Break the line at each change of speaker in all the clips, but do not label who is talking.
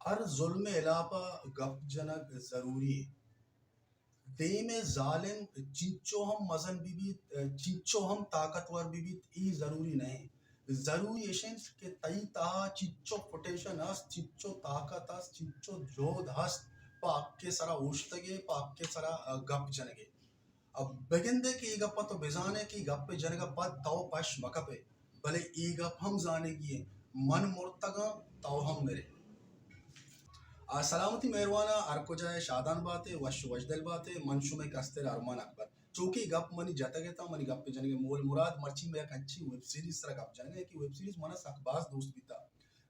हर जुल्म इलापा गपजनक जरूरी देम जालिम चिंचो हम मजन बीबी चिंचो हम ताकतवर बीबी ई जरूरी नहीं जरूरी एशंस के तई ता चिच्चो पोटेशन हस चिच्चो ताकत हस चिच्चो जोध हस पाक के सरा उश्तगे पाक के सरा गप जनगे अब बेगिंदे की ई गप्पा तो बेजाने की गप जनगा पद ताओ पश मकपे भले ई गप हम जाने की मन मुर्तगा ताओ हम मेरे सलामती मेहरवाना अरकुजाय शादान बाते वश वजदल बाते मनशुमे कस्तेर अरमान अकबर चूंकि गप मनी जतगेता मनी गप पे जनगे मूल मुराद मर्ची में एक अच्छी वेब सीरीज तरह गप जनगे कि वेब सीरीज मना सकबाज दोस्त बीता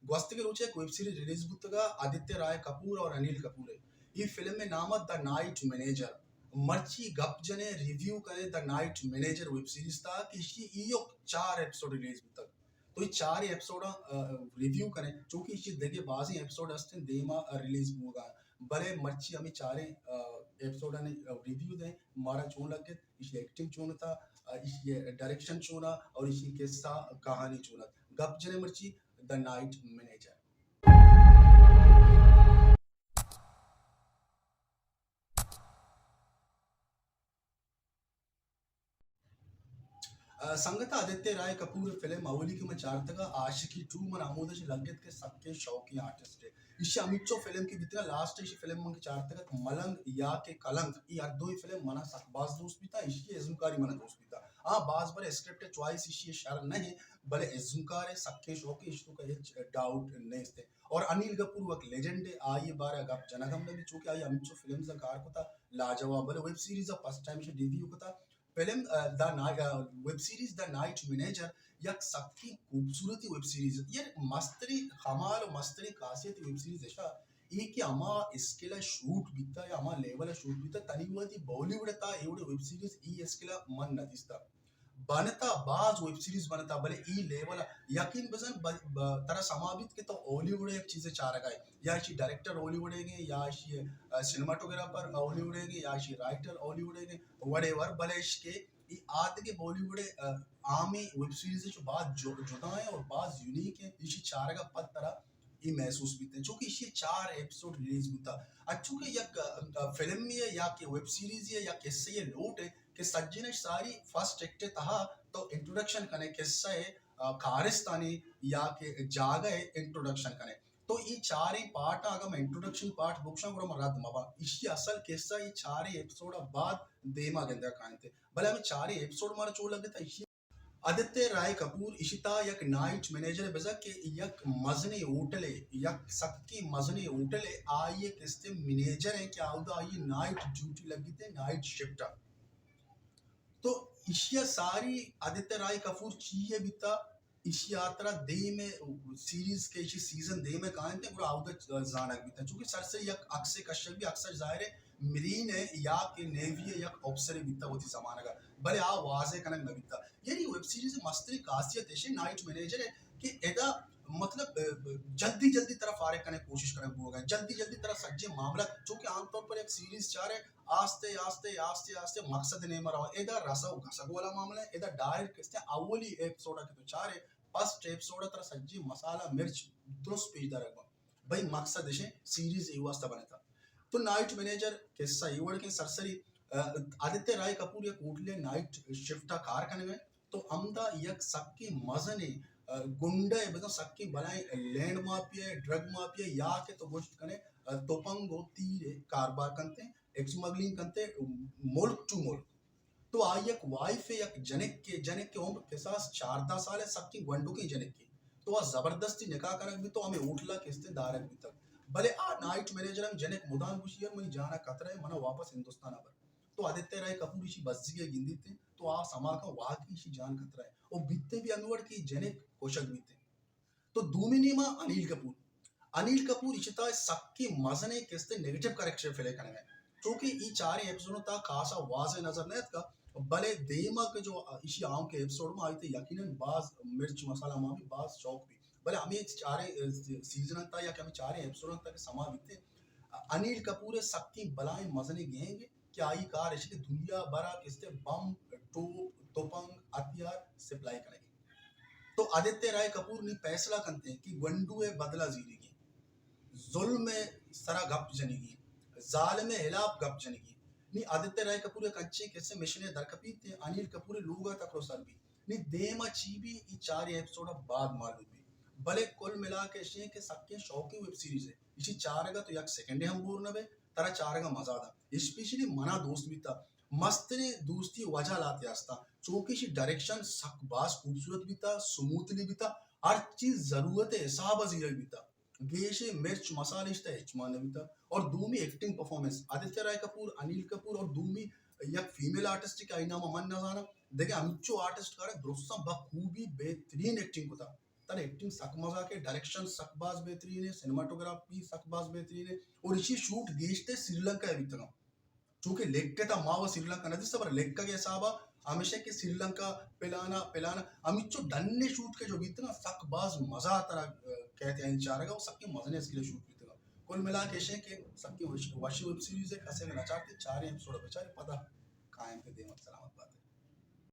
गोस्तिगे रुचे एक वेब सीरीज रिलीज बुतगा आदित्य राय कपूर और अनिल कपूर है ये फिल्म में नाम द नाइट मैनेजर मर्ची गप जने रिव्यू करे the night manager web series था कि इसी इयो 4 एपिसोड रिलीज बुतगा तो ये 4 एपिसोड रिव्यू करें चूंकि इसी देखिए बाजी एपिसोड अस्ते देमा रिलीज होगा भले मर्ची हमें 4 एपिसोड ने रिव्यू दें मारा चून लगे इसी एक्टिंग चून था इसी डायरेक्शन चूना और इसी किस्सा कहानी चूना गप जने मर्ची द नाइट मैनेजर संगत आदित्य राय कपूर फिल्म अवली की मचारतगा आशिकी 2 मन आमोदश लग्गत के सबके शौकी आर्टिस्ट है इसे अमिचो फिल्म की बितना लास्ट इसी फिल्म मन चारतगा मलंग या के कलंक ई अर्दो ही फिल्म मना सकबाज दोस्त भी था इसी एजुमकारी मना दोस्त भी था बाज बार स्क्रिप्ट चॉइस इसी शर नहीं भले एजुमकार है सबके शौकी इश्तु का ये डाउट नहीं इसते और अनिल कपूर वक लेजेंड है आई बार गप जनगम में भी चूंकि आई अमिचो फिल्म का कार को था लाजवाब भले वेब सीरीज फर्स्ट टाइम से रिव्यू को था film web series the night manager एक सबकी खूबसूरती वेब सीरीज ये मस्तरी कमाल और मस्तरी खासियत वेब सीरीज ऐसा एक की अमा इसकेला शूट बीता या अमा लेवल शूट बीता तनिवती बॉलीवुड ता एवढे वेब सीरीज ई इसकेला मन नदिस्ता बनता बाज वेब सीरीज बनता भले ई लेवल यकीन बजन तरह समाबित के तो हॉलीवुड एक चीजें चार गए या इसी डायरेक्टर हॉलीवुड है या इसी सिनेमाटोग्राफर हॉलीवुड है या इसी राइटर हॉलीवुड है व्हाटएवर भले इसके ई आद के बॉलीवुड आमी वेब सीरीज जो बात जो जुदा है और बात यूनिक है इसी चार का पद तरह ये महसूस भी थे चूंकि इसी 4 एपिसोड रिलीज भी था अच्छू के या फिल्म में या कि वेब सीरीज है या किससे ये लोट है कि सज्जन सारी फर्स्ट एक्टे तहा तो इंट्रोडक्शन कने किस्सा है खारिस्तानी या के जागा है इंट्रोडक्शन कने तो ये 4 पार्ट आगम इंट्रोडक्शन पार्ट बुक्शा गुरम रद मबा इसी असल किस्सा ये 4 एपिसोड बाद देमा गंदा कांते भले हमें 4 एपिसोड मार चो लगे था आदित्य राय कपूर इशिता यक नाइट मैनेजर बजा के यक मजने होटले यक सबकी मजने होटले आइए किस्ते मैनेजर है क्या उदा आइए नाइट ड्यूटी लगी थे नाइट शिफ्ट तो इशिया सारी आदित्य राय कपूर चीजे बिता इसी यात्रा दे में सीरीज के इसी सीजन दे में कहां थे पूरा आउदा जानक बिता चूंकि सर से यक अक्सर कश्यप भी अक्सर जाहिर है मरीन है या के नेवी है यक ऑफिसर बिता होती जमाना का भले आ वाजे कनक न बिता ये वेब सीरीज मस्तरी खासियत है नाइट मैनेजर है कि एदा मतलब जल्दी जल्दी तरफ आरे करने कोशिश करें होगा जल्दी जल्दी तरह सज्जे मामला चूंकि आमतौर पर एक सीरीज चाह रहे आस्ते आस्ते आस्ते आस्ते मकसद नहीं मरा एदा रसव घसक वाला मामला है एदा डायरेक्ट किसते अवली एपिसोड के तो चाह रहे फर्स्ट एपिसोड तरह सज्जी मसाला मिर्च दुरुस्त पेश दरगवा भाई मकसद है सीरीज ये वास्ता बने था तो नाइट मैनेजर किस्सा ये के सरसरी आदित्य राय कपूर एक कोटले नाइट शिफ्ट कार करने में तो अमदा यक सबकी मजने गुंडे मतलब सबकी बनाए लैंड माफिया ड्रग माफिया या के तो गोश्त कने तोपंगो तीरे कारबार करते स्मगलिंग करते मुल्क टू मुल्क तो आई एक वाइफ है एक जनिक के उम्र के साथ 4 साल है सबकी गंडू की जनिक की तो वह जबरदस्ती निकाह करक भी तो हमें उठला किस्ते दारक भी तक भले आ नाइट मैनेजर हम जनिक मुदान खुशियर मनी जाना कतरा है मना वापस हिंदुस्तान पर तो आदित्य राय कपूर इसी बस्ती के गिंदी थे तो आ समा का वाकई इसी जान खतरा है और बीतते भी अनुवर की जनिक कोशक बीते तो दूमिनीमा अनिल कपूर इशिता सबकी मजने किस्ते नेगेटिव करेक्शन फिले करने क्योंकि ये 4 एपिसोड तक खासा वाजे नजर नहीं था भले देमा के जो इसी आम के एपिसोड में आई थे यकीनन बाज मिर्च मसाला में भी बाज शौक भी भले हमें 4 सीजन था या कि हमें 4 एपिसोड तक समा बीते अनिल कपूर सबकी बलाएं मजने गेंगे क्या आई कार इसकी दुनिया भरा किस्ते बम टोप तोपंग हथियार सप्लाई करेंगे तो आदित्य राय कपूर ने फैसला करते हैं कि गंडू है बदला जीरेगी जुल्म सरा गप जनिगी जाल में हिलाप गप जनिगी नी आदित्य राय कपूर कच्चे कैसे मिशने दरकपी ते अनिल कपूर लूगा तक रोसर भी नी देमा चीबी ई 4 एपिसोड बाद मालूम भी भले कुल मिला के शे के सबके शौकी वेब सीरीज है इसी 4 तो यक सेकंड हम बोर नबे तारा 4 मजा था स्पेशली मना दोस्त भी था मस्त ने दोस्ती वजह लाते आस्ता चौकी सी डायरेक्शन सकबास खूबसूरत भी था स्मूथली भी था हर चीज जरूरत है हिसाब अजीर भी था गेशे मिर्च मसाले इष्ट है भी था और दूमी एक्टिंग परफॉर्मेंस आदित्य राय कपूर अनिल कपूर और दूमी यक फीमेल आर्टिस्ट के आईना मन न जाना देखे अमिचो आर्टिस्ट करे दुरुस्ता बखूबी बेहतरीन एक्टिंग को था तर एक्टिंग सकमजा के डायरेक्शन सकबाज बेहतरीन है सिनेमाटोग्राफी सकबाज बेहतरीन है और इसी शूट गेस्टे श्रीलंका है तक चूंकि लेक्के माव श्रीलंका नदी सब लेक्का के हिसाब हमेशा के श्रीलंका पिलाना पिलाना अमिचो डन्ने शूट के जो बीतना सकबाज मजा तरह कहते हैं चार वो सबके मजे ने इसके लिए शूट बीतना कुल मिला के शे के सबकी वशी वेब सीरीज है कैसे ना चाहते 4 एपिसोड बेचारे पता कायम के दे मत सलामत बात है